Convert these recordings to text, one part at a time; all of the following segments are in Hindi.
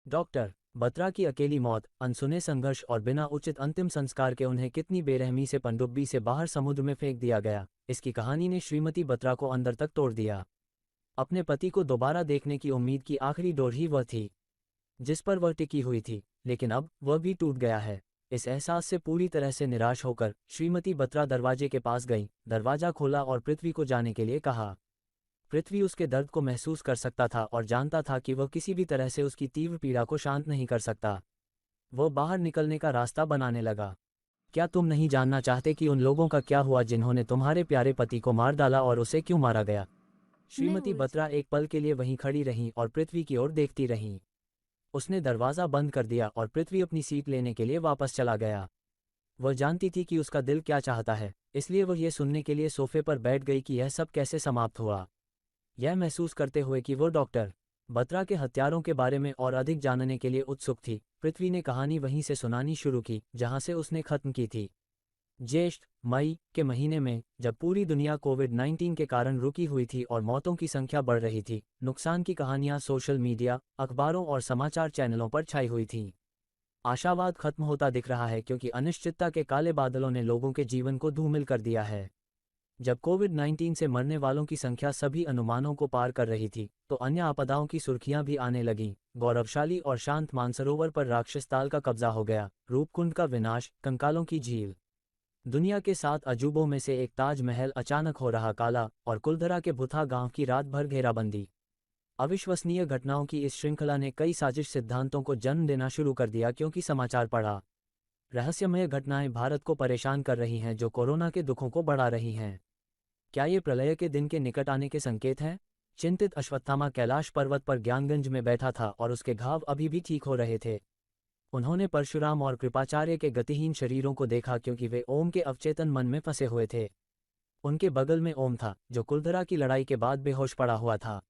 डॉक्टर बत्रा की अकेली मौत, अनसुने संघर्ष और बिना उचित अंतिम संस्कार के उन्हें कितनी बेरहमी से पनडुब्बी से बाहर समुद्र में फेंक दिया गया। इसकी कहानी ने श्रीमती बत्रा को अंदर तक तोड़ दिया। अपने पति को दोबारा देखने की उम्मीद की आखिरी डोर ही वह थी जिस पर वह टिकी हुई थी, लेकिन अब वह भी टूट गया है। इस एहसास से पूरी तरह से निराश होकर श्रीमती बत्रा दरवाजे के पास गई, दरवाजा खोला और पृथ्वी को जाने के लिए कहा। पृथ्वी उसके दर्द को महसूस कर सकता था और जानता था कि वह किसी भी तरह से उसकी तीव्र पीड़ा को शांत नहीं कर सकता। वह बाहर निकलने का रास्ता बनाने लगा। क्या तुम नहीं जानना चाहते कि उन लोगों का क्या हुआ जिन्होंने तुम्हारे प्यारे पति को मार डाला और उसे क्यों मारा गया? श्रीमती बत्रा एक पल के लिए वहीं खड़ी रहीं और पृथ्वी की ओर देखती रहीं। उसने दरवाज़ा बंद कर दिया और पृथ्वी अपनी सीट लेने के लिए वापस चला गया। वह जानती थी कि उसका दिल क्या चाहता है, इसलिए वह यह सुनने के लिए सोफे पर बैठ गई कि यह सब कैसे समाप्त हुआ। यह महसूस करते हुए कि वो डॉक्टर बत्रा के हत्यारों के बारे में और अधिक जानने के लिए उत्सुक थी, पृथ्वी ने कहानी वहीं से सुनानी शुरू की जहां से उसने खत्म की थी। ज्येष्ठ मई के महीने में, जब पूरी दुनिया कोविड-19 के कारण रुकी हुई थी और मौतों की संख्या बढ़ रही थी, नुकसान की कहानियां सोशल मीडिया, अखबारों और समाचार चैनलों पर छाई हुई थीं। आशावाद खत्म होता दिख रहा है क्योंकि अनिश्चितता के काले बादलों ने लोगों के जीवन को धूमिल कर दिया है। जब कोविड-19 से मरने वालों की संख्या सभी अनुमानों को पार कर रही थी, तो अन्य आपदाओं की सुर्खियां भी आने लगीं। गौरवशाली और शांत मानसरोवर पर राक्षस ताल का कब्जा हो गया, रूपकुंड का विनाश, कंकालों की झील, दुनिया के 7 अजूबों में से एक ताजमहल अचानक हो रहा काला, और कुलधरा के भुथा गांव की रात भर घेराबंदी। अविश्वसनीय घटनाओं की इस श्रृंखला ने कई साजिश सिद्धांतों को जन्म देना शुरू कर दिया क्योंकि समाचार पढ़ा। रहस्यमय घटनाएं भारत को परेशान कर रही हैं जो कोरोना के दुखों को बढ़ा रही हैं। क्या ये प्रलय के दिन के निकट आने के संकेत हैं? चिंतित अश्वत्थामा कैलाश पर्वत पर ज्ञानगंज में बैठा था और उसके घाव अभी भी ठीक हो रहे थे। उन्होंने परशुराम और कृपाचार्य के गतिहीन शरीरों को देखा क्योंकि वे ओम के अवचेतन मन में फंसे हुए थे। उनके बगल में ओम था, जो कुलधरा की लड़ाई के बाद बेहोश पड़ा हुआ था।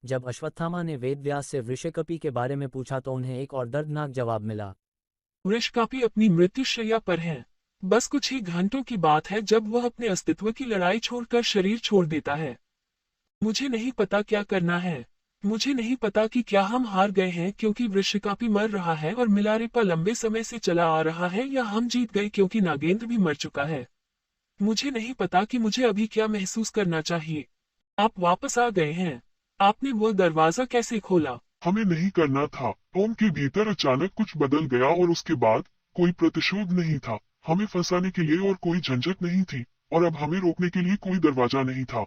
जब अश्वत्थामा ने वेदव्यास से वृषकपि के बारे में पूछा तो उन्हें एक और दर्दनाक जवाब मिला। वृषकापि अपनी मृत्युशैया पर है। बस कुछ ही घंटों की बात है जब वह अपने अस्तित्व की लड़ाई छोड़कर शरीर छोड़ देता है। मुझे नहीं पता क्या करना है। मुझे नहीं पता कि क्या हम हार गए हैं क्योंकि वृषकापि मर रहा है और मिलारेपा लंबे समय से चला आ रहा है, या हम जीत गए क्योंकि नागेंद्र भी मर चुका है। मुझे नहीं पता कि मुझे अभी क्या महसूस करना चाहिए। आप वापस आ गए हैं। आपने वो दरवाजा कैसे खोला? हमें नहीं करना था। ओम के भीतर अचानक कुछ बदल गया और उसके बाद कोई प्रतिशोध नहीं था। हमें फंसाने के लिए और कोई झंझट नहीं थी, और अब हमें रोकने के लिए कोई दरवाजा नहीं था।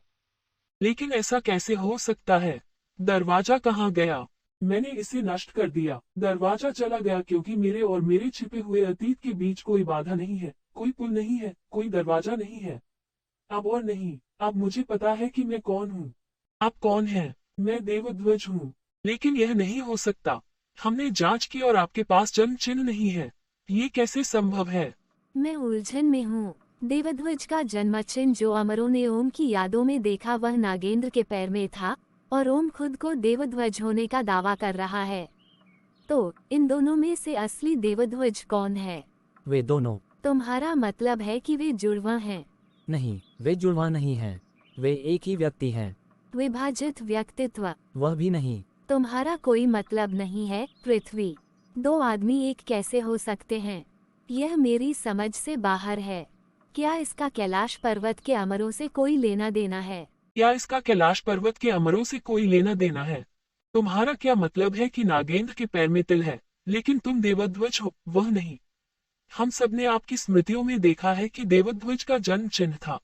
लेकिन ऐसा कैसे हो सकता है? दरवाजा कहाँ गया? मैंने इसे नष्ट कर दिया। दरवाजा चला गया क्योंकि मेरे और मेरे छिपे हुए अतीत के बीच कोई बाधा नहीं है, कोई पुल नहीं है, कोई दरवाजा नहीं है। अब और नहीं, अब मुझे पता है कि मैं कौन हूँ। आप कौन हैं? मैं देवध्वज हूँ। लेकिन यह नहीं हो सकता। हमने जांच की और आपके पास जन्म चिन्ह नहीं है। ये कैसे संभव है? मैं उलझन में हूँ। देवध्वज का जन्म चिन्ह जो अमरों ने ओम की यादों में देखा वह नागेंद्र के पैर में था, और ओम खुद को देवध्वज होने का दावा कर रहा है। तो इन दोनों में से असली देवध्वज कौन है? वे दोनों। तुम्हारा मतलब है कि वे जुड़वा हैं? नहीं, वे जुड़वा नहीं हैं। वे एक ही व्यक्ति हैं। विभाजित व्यक्तित्व? वह भी नहीं। तुम्हारा कोई मतलब नहीं है पृथ्वी। 2 आदमी एक कैसे हो सकते हैं? यह मेरी समझ से बाहर है। क्या इसका कैलाश पर्वत के अमरों से कोई लेना देना है? या इसका कैलाश पर्वत के अमरों से कोई लेना देना है? तुम्हारा क्या मतलब है कि नागेंद्र के पैर में तिल है, लेकिन तुम देवध्वज हो, वह नहीं? हम सबने आपकी स्मृतियों में देखा है कि देवध्वज का जन्म चिन्ह था।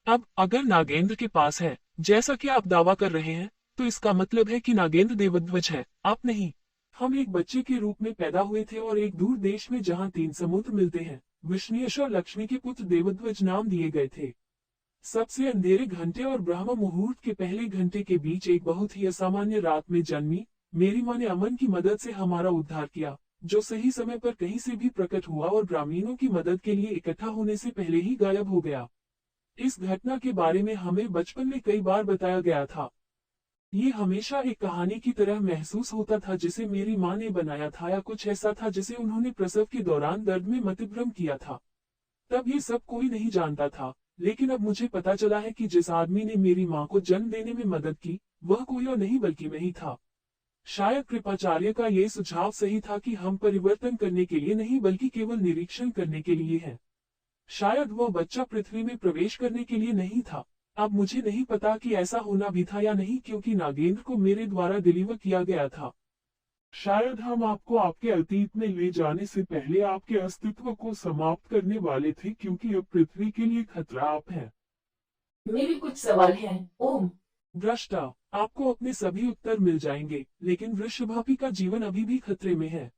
अब अगर नागेंद्र के पास है, जैसा कि आप दावा कर रहे हैं, तो इसका मतलब है कि नागेंद्र देवध्वज है, आप नहीं। हम एक बच्चे के रूप में पैदा हुए थे और एक दूर देश में जहां 3 समुद्र मिलते हैं, विष्णुयश और लक्ष्मी के पुत्र देवध्वज नाम दिए गए थे। सबसे अंधेरे घंटे और ब्रह्म मुहूर्त के पहले घंटे के बीच एक बहुत ही असामान्य रात में जन्मी मेरी माँ ने अमन की मदद से हमारा उद्धार किया, जो सही समय पर कहीं से भी प्रकट हुआ और ग्रामीणों की मदद के लिए इकट्ठा होने से पहले ही गायब हो गया। इस घटना के बारे में हमें बचपन में कई बार बताया गया था। ये हमेशा एक कहानी की तरह महसूस होता था जिसे मेरी माँ ने बनाया था, या कुछ ऐसा था जिसे उन्होंने प्रसव के दौरान दर्द में मतिभ्रम किया था। तब ये सब कोई नहीं जानता था, लेकिन अब मुझे पता चला है कि जिस आदमी ने मेरी माँ को जन्म देने में मदद की, वह कोई और नहीं बल्कि मैं ही था। शायद कृपाचार्य का ये सुझाव सही था कि हम परिवर्तन करने के लिए नहीं बल्कि केवल निरीक्षण करने के लिए हैं। शायद वह बच्चा पृथ्वी में प्रवेश करने के लिए नहीं था। अब मुझे नहीं पता कि ऐसा होना भी था या नहीं, क्योंकि नागेंद्र को मेरे द्वारा डिलीवर किया गया था। शायद हम आपको आपके अतीत में ले जाने से पहले आपके अस्तित्व को समाप्त करने वाले थे, क्योंकि अब पृथ्वी के लिए खतरा आप हैं। मेरे कुछ सवाल हैं, ओम। भ्रष्टा, आपको अपने सभी उत्तर मिल जाएंगे, लेकिन वृषभापी का जीवन अभी भी खतरे में है।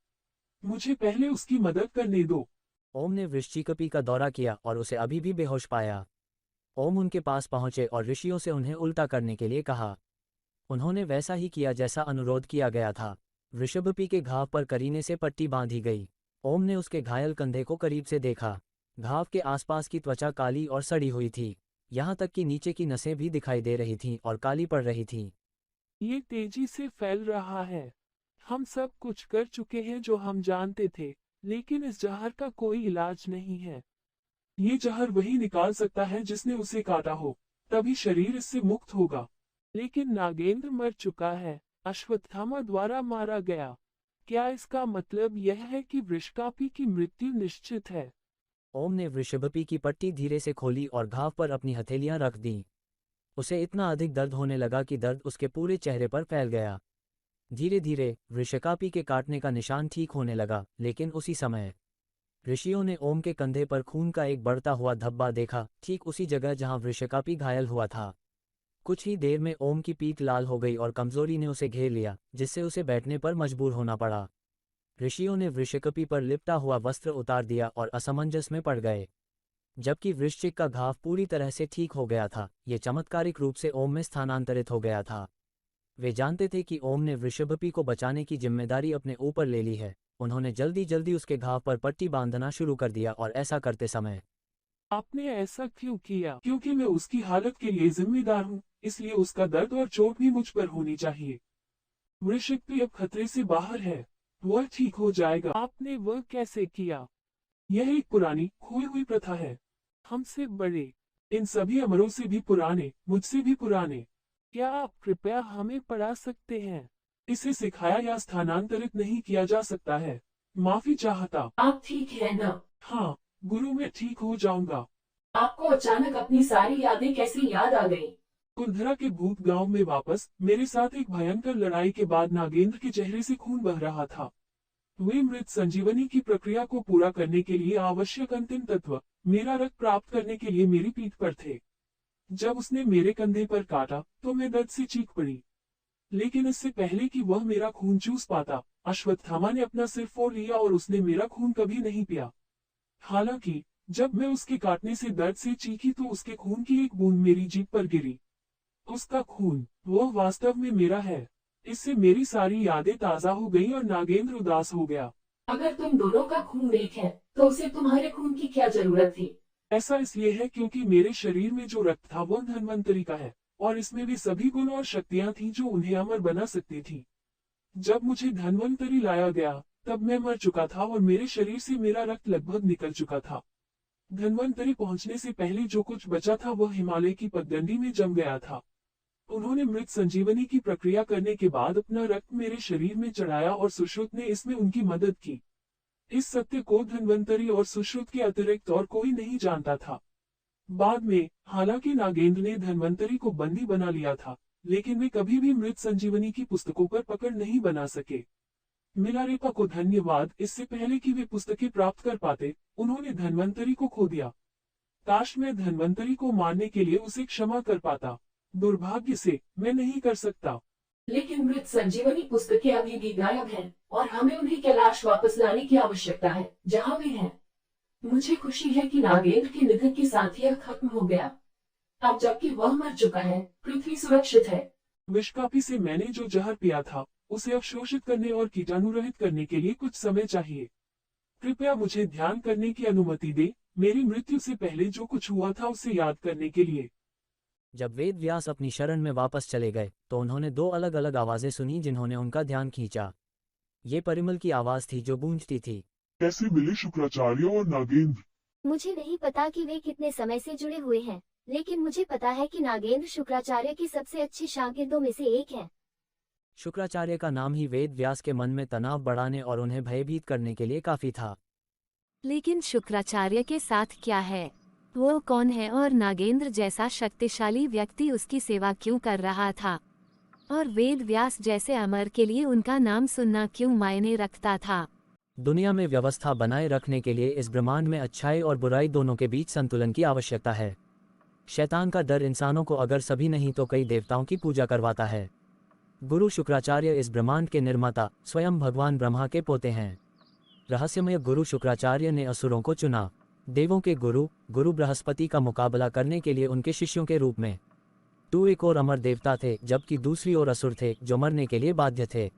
मुझे पहले उसकी मदद करने दो। ओम ने वृश्चिकपि का दौरा किया और उसे अभी भी बेहोश पाया। ओम उनके पास पहुंचे और ऋषियों से उन्हें उल्टा करने के लिए कहा। उन्होंने वैसा ही किया जैसा अनुरोध किया गया था। वृषभपि के घाव पर करीने से पट्टी बांधी गई। ओम ने उसके घायल कंधे को करीब से देखा। घाव के आसपास की त्वचा काली और सड़ी हुई थी, यहाँ तक कि नीचे की नसें भी दिखाई दे रही थीं और काली पड़ रही थीं। ये तेजी से फैल रहा है। हम सब कुछ कर चुके हैं जो हम जानते थे, लेकिन इस जहर का कोई इलाज नहीं है। ये जहर वही निकाल सकता है जिसने उसे काटा हो, तभी शरीर इससे मुक्त होगा। लेकिन नागेंद्र मर चुका है, अश्वत्थामा द्वारा मारा गया। क्या इसका मतलब यह है कि वृषकापी की मृत्यु निश्चित है? ओम ने वृषभपि की पट्टी धीरे से खोली और घाव पर अपनी हथेलियां रख दीं। उसे इतना अधिक दर्द होने लगा कि दर्द उसके पूरे चेहरे पर फैल गया। धीरे धीरे वृषकापी के काटने का निशान ठीक होने लगा, लेकिन उसी समय ऋषियों ने ओम के कंधे पर खून का एक बढ़ता हुआ धब्बा देखा, ठीक उसी जगह जहां वृषकापी घायल हुआ था। कुछ ही देर में ओम की पीठ लाल हो गई और कमजोरी ने उसे घेर लिया, जिससे उसे बैठने पर मजबूर होना पड़ा। ऋषियों ने वृषकपि पर लिपटा हुआ वस्त्र उतार दिया और असमंजस में पड़ गए। जबकि वृश्चिक का घाव पूरी तरह से ठीक हो गया था, ये चमत्कारिक रूप से ओम में स्थानांतरित हो गया था। वे जानते थे कि ओम ने वृषभपि को बचाने की जिम्मेदारी अपने ऊपर ले ली है। उन्होंने जल्दी जल्दी उसके घाव पर पट्टी बांधना शुरू कर दिया और ऐसा करते समय, आपने ऐसा क्यों किया? क्योंकि मैं उसकी हालत के लिए जिम्मेदार हूँ, इसलिए उसका दर्द और चोट भी मुझ पर होनी चाहिए। वृषिक अब खतरे से बाहर है, वह ठीक हो जाएगा। आपने वह कैसे किया? यह एक पुरानी खोई हुई प्रथा है। हमसे बड़े, इन सभी अमरों से भी पुराने, मुझसे भी पुराने। क्या आप कृपया हमें पढ़ा सकते हैं? इसे सिखाया या स्थानांतरित नहीं किया जा सकता है। माफी चाहता। आप ठीक है ना? हाँ गुरु, मैं ठीक हो जाऊंगा। आपको अचानक अपनी सारी यादें कैसी याद आ गईं? कुंधरा के भूत गांव में वापस मेरे साथ एक भयंकर लड़ाई के बाद नागेंद्र के चेहरे से खून बह रहा था। वे मृत संजीवनी की प्रक्रिया को पूरा करने के लिए आवश्यक अंतिम तत्व, मेरा रक्त प्राप्त करने के लिए मेरी पीठ पर थे। जब उसने मेरे कंधे पर काटा तो मैं दर्द से चीख पड़ी, लेकिन इससे पहले कि वह मेरा खून चूस पाता, अश्वत्थामा ने अपना सिर फोड़ लिया और उसने मेरा खून कभी नहीं पिया। हालांकि जब मैं उसके काटने से दर्द से चीखी तो उसके खून की एक बूंद मेरी जीभ पर गिरी। उसका खून, वह वास्तव में मेरा है। इससे मेरी सारी यादें ताजा हो गईं और नागेंद्र उदास हो गया। अगर तुम दोनों का खून एक है, तो उसे तुम्हारे खून की क्या जरूरत थी? ऐसा इसलिए है क्योंकि मेरे शरीर में जो रक्त था वह धन्वंतरी का है, और इसमें भी सभी गुण और शक्तियां थी जो उन्हें अमर बना सकती थी। जब मुझे धन्वंतरी लाया गया तब मैं मर चुका था और मेरे शरीर से मेरा रक्त लगभग निकल चुका था। धन्वंतरी पहुंचने से पहले जो कुछ बचा था वह हिमालय की पगडंडी में जम गया था। उन्होंने मृत संजीवनी की प्रक्रिया करने के बाद अपना रक्त मेरे शरीर में चढ़ाया और सुश्रुत ने इसमें उनकी मदद की। इस सत्य को धन्वंतरी और सुश्रुत के अतिरिक्त और कोई नहीं जानता था। बाद में, हालांकि नागेंद्र ने धन्वंतरी को बंदी बना लिया था, लेकिन वे कभी भी मृत संजीवनी की पुस्तकों पर पकड़ नहीं बना सके। मिलारेपा को धन्यवाद, इससे पहले कि वे पुस्तकें प्राप्त कर पाते, उन्होंने धन्वंतरी को खो दिया। काश मैं धन्वंतरी को मारने के लिए उसे क्षमा कर पाता। दुर्भाग्य से मैं नहीं कर सकता। लेकिन मृत संजीवनी पुस्तकें अभी भी गायब हैं, और हमें उन्हें कैलाश वापस लाने की आवश्यकता है, जहां वे हैं। मुझे खुशी है कि नागेंद्र के निधन के साथ यह खत्म हो गया। अब जबकि वह मर चुका है, पृथ्वी सुरक्षित है। विषकापी से मैंने जो जहर पिया था, उसे अवशोषित करने और कीटाणुरहित करने के लिए कुछ समय चाहिए। कृपया मुझे ध्यान करने की अनुमति दे, मेरी मृत्यु से पहले जो कुछ हुआ था उसे याद करने के लिए। जब वेद व्यास अपनी शरण में वापस चले गए तो उन्होंने दो अलग अलग आवाजें सुनी जिन्होंने उनका ध्यान खींचा। ये परिमल की आवाज थी जो गूंजती थी। कैसे मिले शुक्राचार्य और नागेंद्र? मुझे नहीं पता कि वे कितने समय से जुड़े हुए हैं, लेकिन मुझे पता है कि नागेंद्र शुक्राचार्य के सबसे अच्छे शागिर्दों में से एक है। शुक्राचार्य का नाम ही वेद व्यास के मन में तनाव बढ़ाने और उन्हें भयभीत करने के लिए काफी था। लेकिन शुक्राचार्य के साथ क्या है? वो कौन है और नागेंद्र जैसा शक्तिशाली व्यक्ति उसकी सेवा क्यों कर रहा था? और वेद व्यास जैसे अमर के लिए उनका नाम सुनना क्यों मायने रखता था? दुनिया में व्यवस्था बनाए रखने के लिए इस ब्रह्मांड में अच्छाई और बुराई दोनों के बीच संतुलन की आवश्यकता है। शैतान का डर इंसानों को अगर सभी नहीं तो कई देवताओं की पूजा करवाता है। गुरु शुक्राचार्य इस ब्रह्मांड के निर्माता स्वयं भगवान ब्रह्मा के पोते हैं। रहस्यमय गुरु शुक्राचार्य ने असुरों को चुना। देवों के गुरु गुरु बृहस्पति का मुकाबला करने के लिए उनके शिष्यों के रूप में। तो एक और अमर देवता थे जबकि दूसरी ओर असुर थे जो मरने के लिए बाध्य थे।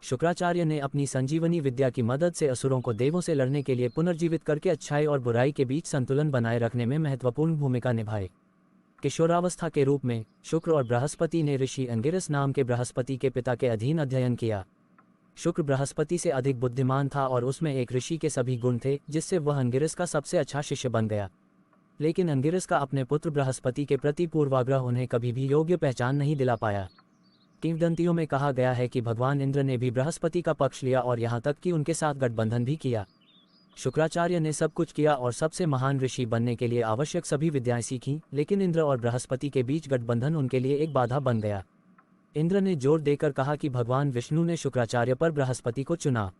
शुक्राचार्य ने अपनी संजीवनी विद्या की मदद से असुरों को देवों से लड़ने के लिए पुनर्जीवित करके अच्छाई और बुराई के बीच संतुलन बनाए रखने में महत्वपूर्ण भूमिका निभाई। किशोरावस्था के रूप में शुक्र और बृहस्पति ने ऋषि अंगिरस नाम के बृहस्पति के पिता के अधीन अध्ययन किया। शुक्र बृहस्पति से अधिक बुद्धिमान था और उसमें एक ऋषि के सभी गुण थे, जिससे वह अंगिरस का सबसे अच्छा शिष्य बन गया। लेकिन अंगिरस का अपने पुत्र बृहस्पति के प्रति पूर्वाग्रह उन्हें कभी भी योग्य पहचान नहीं दिला पाया। किंवदंतियों में कहा गया है कि भगवान इंद्र ने भी बृहस्पति का पक्ष लिया और यहाँ तक कि उनके साथ गठबंधन भी किया। शुक्राचार्य ने सब कुछ किया और सबसे महान ऋषि बनने के लिए आवश्यक सभी विद्याएं सीखीं, लेकिन इंद्र और बृहस्पति के बीच गठबंधन उनके लिए एक बाधा बन गया। इंद्र ने जोर देकर कहा कि भगवान विष्णु ने शुक्राचार्य पर बृहस्पति को चुना।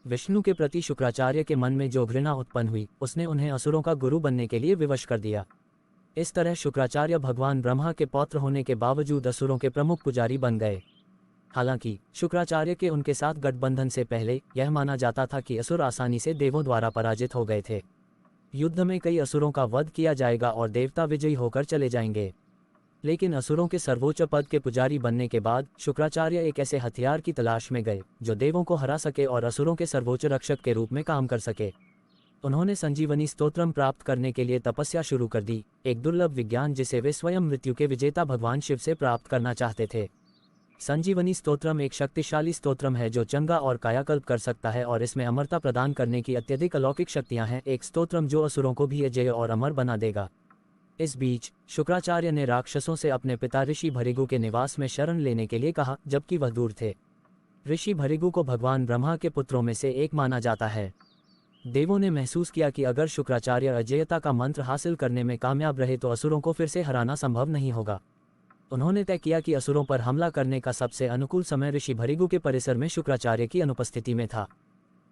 विष्णु के प्रति शुक्राचार्य के मन में जो घृणा उत्पन्न हुई, उसने उन्हें असुरों का गुरु बनने के लिए विवश कर दिया। इस तरह शुक्राचार्य भगवान ब्रह्मा के पौत्र होने के बावजूद असुरों के प्रमुख पुजारी बन गए। हालांकि शुक्राचार्य के उनके साथ गठबंधन से पहले यह माना जाता था कि असुर आसानी से देवों द्वारा पराजित हो गए थे। युद्ध में कई असुरों का वध किया जाएगा और देवता विजयी होकर चले जाएंगे। लेकिन असुरों के सर्वोच्च पद के पुजारी बनने के बाद शुक्राचार्य एक ऐसे हथियार की तलाश में गए जो देवों को हरा सके और असुरों के सर्वोच्च रक्षक के रूप में काम कर सके। उन्होंने संजीवनी स्तोत्रम प्राप्त करने के लिए तपस्या शुरू कर दी, एक दुर्लभ विज्ञान जिसे वे स्वयं मृत्यु के विजेता भगवान शिव से प्राप्त करना चाहते थे। संजीवनी स्तोत्रम एक शक्तिशाली स्तोत्रम है जो चंगा और कायाकल्प कर सकता है और इसमें अमरता प्रदान करने की अत्यधिक अलौकिक शक्तियां हैं, एक स्तोत्रम जो असुरों को भी अजेय और अमर बना देगा। इस बीच शुक्राचार्य ने राक्षसों से अपने पिता ऋषि भृगु के निवास में शरण लेने के लिए कहा, जबकि वह दूर थे। ऋषि भृगु को भगवान ब्रह्मा के पुत्रों में से एक माना जाता है। देवों ने महसूस किया कि अगर शुक्राचार्य अजेयता का मंत्र हासिल करने में कामयाब रहे तो असुरों को फिर से हराना संभव नहीं होगा। उन्होंने तय किया कि असुरों पर हमला करने का सबसे अनुकूल समय ऋषि भृगु के परिसर में शुक्राचार्य की अनुपस्थिति में था।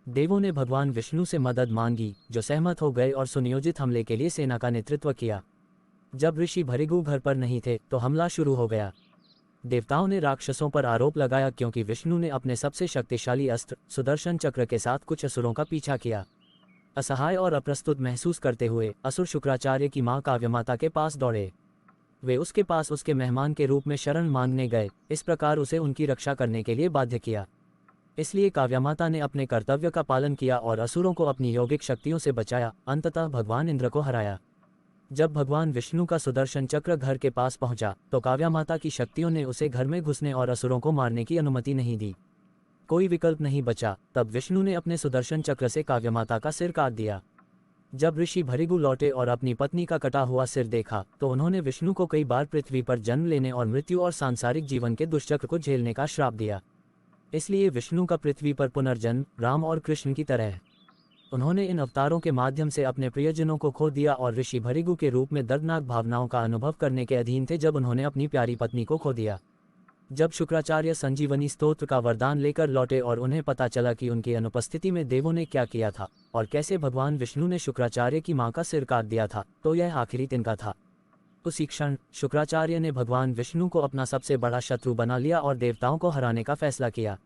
देवों ने भगवान विष्णु से मदद मांगी, जो सहमत हो गए और सुनियोजित हमले के लिए सेना का नेतृत्व किया। जब ऋषि भृगु घर पर नहीं थे तो हमला शुरू हो गया। देवताओं ने राक्षसों पर आरोप लगाया क्योंकि विष्णु ने अपने सबसे शक्तिशाली अस्त्र सुदर्शन चक्र के साथ कुछ असुरों का पीछा किया। असहाय और अप्रस्तुत महसूस करते हुए असुर शुक्राचार्य की मां काव्यमाता के पास दौड़े। वे उसके पास उसके मेहमान के रूप में शरण मांगने गए, इस प्रकार उसे उनकी रक्षा करने के लिए बाध्य किया। इसलिए काव्यमाता ने अपने कर्तव्य का पालन किया और असुरों को अपनी यौगिक शक्तियों से बचाया, अंततः भगवान इंद्र को हराया। जब भगवान विष्णु का सुदर्शन चक्र घर के पास पहुंचा तो काव्यमाता की शक्तियों ने उसे घर में घुसने और असुरों को मारने की अनुमति नहीं दी। कोई विकल्प नहीं बचा, तब विष्णु ने अपने सुदर्शन चक्र से काव्यमाता का सिर काट दिया। जब ऋषि भृगु लौटे और अपनी पत्नी का कटा हुआ सिर देखा तो उन्होंने विष्णु को कई बार पृथ्वी पर जन्म लेने और मृत्यु और सांसारिक जीवन के दुष्चक्र को झेलने का श्राप दिया। इसलिए विष्णु का पृथ्वी पर पुनर्जन्म राम और कृष्ण की तरह है। उन्होंने इन अवतारों के माध्यम से अपने प्रियजनों को खो दिया और ऋषि भृगु के रूप में दर्दनाक भावनाओं का अनुभव करने के अधीन थे जब उन्होंने अपनी प्यारी पत्नी को खो दिया। जब शुक्राचार्य संजीवनी स्तोत्र का वरदान लेकर लौटे और उन्हें पता चला कि उनकी अनुपस्थिति में देवों ने क्या किया था और कैसे भगवान विष्णु ने शुक्राचार्य की मां का सिर काट दिया था, तो यह आखिरी तिनका था। उसी क्षण शुक्राचार्य ने भगवान विष्णु को अपना सबसे बड़ा शत्रु बना लिया और देवताओं को हराने का फैसला किया।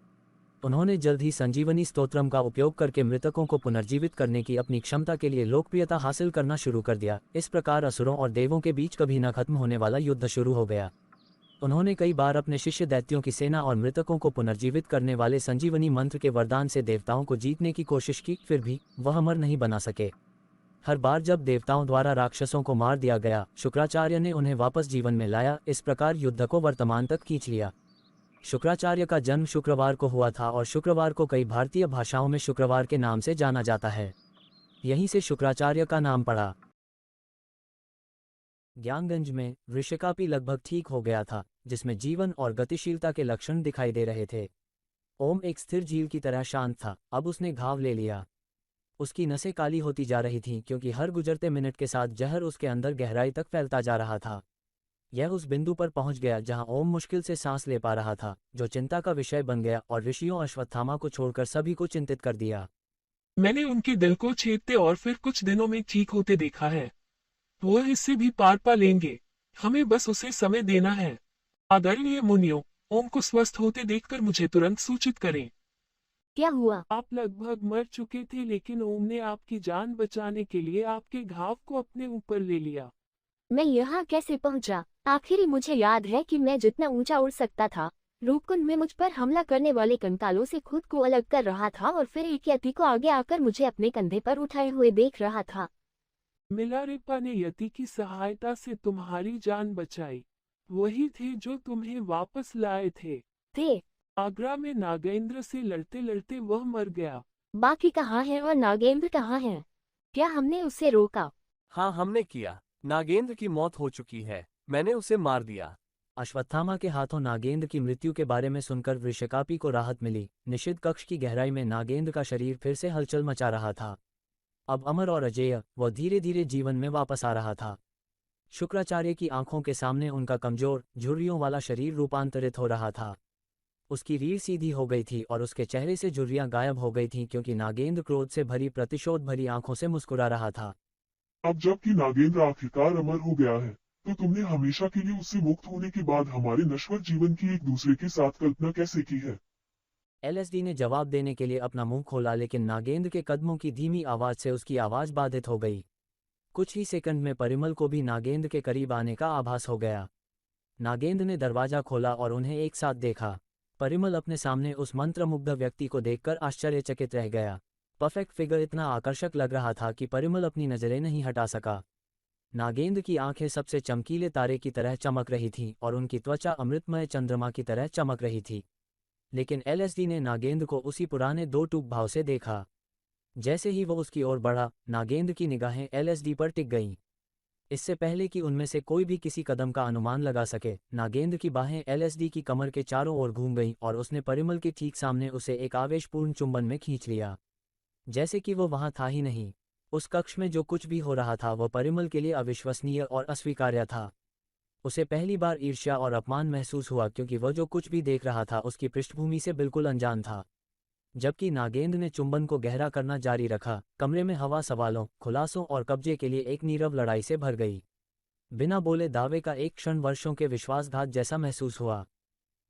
उन्होंने जल्द ही संजीवनी स्तोत्रम का उपयोग करके मृतकों को पुनर्जीवित करने की अपनी क्षमता के लिए लोकप्रियता हासिल करना शुरू कर दिया। इस प्रकार असुरों और देवों के बीच कभी न खत्म होने वाला युद्ध शुरू हो गया। उन्होंने कई बार अपने शिष्य दैत्यों की सेना और मृतकों को पुनर्जीवित करने वाले संजीवनी मंत्र के वरदान से देवताओं को जीतने की कोशिश की, फिर भी वह अमर नहीं बना सके। हर बार जब देवताओं द्वारा राक्षसों को मार दिया गया, शुक्राचार्य ने उन्हें वापस जीवन में लाया। इस प्रकार युद्ध को वर्तमान तक खींच लिया। शुक्राचार्य का जन्म शुक्रवार को हुआ था और शुक्रवार को कई भारतीय भाषाओं में शुक्रवार के नाम से जाना जाता है। यहीं से शुक्राचार्य का नाम पड़ा। ज्ञानगंज में ऋषिकापी लगभग ठीक हो गया था, जिसमें जीवन और गतिशीलता के लक्षण दिखाई दे रहे थे। ओम एक स्थिर झील की तरह शांत था। अब उसने घाव ले लिया। उसकी नसें काली होती जा रही थीं क्योंकि हर गुजरते मिनट के साथ जहर उसके अंदर गहराई तक फैलता जा रहा था। यह उस बिंदु पर पहुंच गया जहां ओम मुश्किल से सांस ले पा रहा था, जो चिंता का विषय बन गया और ऋषियों अश्वत्थामा को छोड़कर सभी को चिंतित कर दिया। मैंने उनके दिल को छेदते और फिर कुछ दिनों में ठीक होते देखा है। वह इससे भी पार पा लेंगे। हमें बस उसे समय देना है। आदरणीय मुनियों, ओम को स्वस्थ होते देखकर मुझे तुरंत सूचित करें। क्या हुआ? आप लगभग मर चुके थे, लेकिन ओम ने आपकी जान बचाने के लिए आपके घाव को अपने ऊपर ले लिया। मैं यहाँ कैसे पहुँचा? आखिर मुझे याद है कि मैं जितना ऊंचा उड़ सकता था, रूपकुंड में मुझ पर हमला करने वाले कंकालों से खुद को अलग कर रहा था और फिर एक यति को आगे आकर मुझे अपने कंधे पर उठाए हुए देख रहा था। मिलारेपा ने यति की सहायता से तुम्हारी जान बचाई। वही थे जो तुम्हें वापस लाए थे। आगरा में नागेंद्र से लड़ते लड़ते वह मर गया। बाकी कहाँ है और नागेंद्र कहाँ है? क्या हमने उसे रोका? हाँ, हमने किया। नागेंद्र की मौत हो चुकी है। मैंने उसे मार दिया। अश्वत्थामा के हाथों नागेंद्र की मृत्यु के बारे में सुनकर वृषकापी को राहत मिली। निषिद्ध कक्ष की गहराई में नागेंद्र का शरीर फिर से हलचल मचा रहा था। अब अमर और अजेय, वह धीरे धीरे जीवन में वापस आ रहा था। शुक्राचार्य की आंखों के सामने उनका कमजोर, झुर्रियों वाला शरीर रूपांतरित हो रहा था। उसकी रीढ़ सीधी हो गई थी और उसके चेहरे से झुर्रियां गायब हो गई थीं क्योंकि नागेंद्र क्रोध से भरी प्रतिशोध भरी आंखों से मुस्कुरा रहा था। अब जबकि नागेंद्र आखिरकार अमर हो गया है, तो तुमने हमेशा के लिए उससे मुक्त होने के बाद हमारे नश्वर जीवन की एक दूसरे के साथ कल्पना कैसे की है? एलएसडी ने जवाब देने के लिए अपना मुंह खोला, लेकिन नागेंद्र के कदमों की धीमी आवाज से उसकी आवाज बाधित हो गई। कुछ ही सेकंड में परिमल को भी नागेंद्र के करीब आने का आभास हो गया। नागेंद्र ने दरवाजा खोला और उन्हें एक साथ देखा। परिमल अपने सामने उस मंत्रमुग्ध व्यक्ति को देखकर आश्चर्यचकित रह गया। परफेक्ट फिगर इतना आकर्षक लग रहा था कि परिमल अपनी नजरें नहीं हटा सका। नागेंद्र की आंखें सबसे चमकीले तारे की तरह चमक रही थीं और उनकी त्वचा अमृतमय चंद्रमा की तरह चमक रही थी। लेकिन एलएसडी ने नागेंद्र को उसी पुराने दो टूक भाव से देखा। जैसे ही वो उसकी ओर बढ़ा, नागेंद्र की निगाहें एलएसडी पर टिक गईं। इससे पहले कि उनमें से कोई भी किसी कदम का अनुमान लगा सके, नागेंद्र की बाहें एलएसडी की कमर के चारों ओर घूम गईं और उसने परिमल के ठीक सामने उसे एक आवेशपूर्ण चुंबन में खींच लिया, जैसे कि वो वहां था ही नहीं। उस कक्ष में जो कुछ भी हो रहा था वह परिमल के लिए अविश्वसनीय और अस्वीकार्य था। उसे पहली बार ईर्ष्या और अपमान महसूस हुआ क्योंकि वह जो कुछ भी देख रहा था उसकी पृष्ठभूमि से बिल्कुल अनजान था। जबकि नागेंद्र ने चुंबन को गहरा करना जारी रखा, कमरे में हवा सवालों, खुलासों और कब्जे के लिए एक नीरव लड़ाई से भर गई। बिना बोले दावे का एक क्षण वर्षों के विश्वासघात जैसा महसूस हुआ।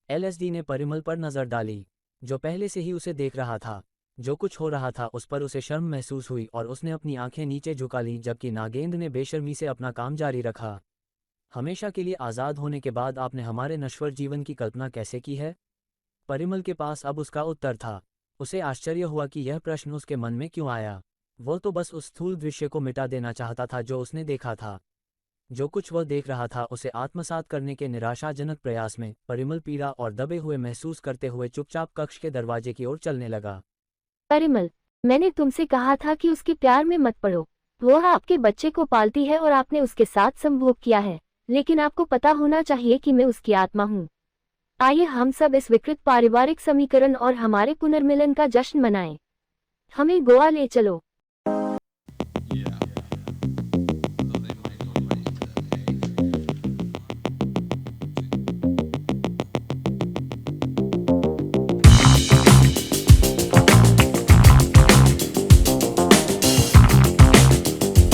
एलएसडी ने परिमल पर नजर डाली, जो पहले से ही उसे देख रहा था। जो कुछ हो रहा था उस पर उसे शर्म महसूस हुई और उसने अपनी आंखें नीचे झुका लीं, जबकि नागेंद्र ने बेशर्मी से अपना काम जारी रखा। हमेशा के लिए आज़ाद होने के बाद आपने हमारे नश्वर जीवन की कल्पना कैसे की है? परिमल के पास अब उसका उत्तर था। उसे आश्चर्य हुआ कि यह प्रश्न उसके मन में क्यों आया। वह तो बस उस स्थूल दृश्य को मिटा देना चाहता था जो उसने देखा था। जो कुछ वह देख रहा था उसे आत्मसात करने के निराशाजनक प्रयास में परिमल पीड़ा और दबे हुए महसूस करते हुए चुपचाप कक्ष के दरवाजे की ओर चलने लगा। परिमल, मैंने तुमसे कहा था कि उसके प्यार में मत पड़ो। वह आपके बच्चे को पालती है और आपने उसके साथ संभोग किया है, लेकिन आपको पता होना चाहिए कि मैं उसकी आत्मा हूँ। आइए हम सब इस विकृत पारिवारिक समीकरण और हमारे पुनर्मिलन का जश्न मनाएं। हमें गोवा ले चलो।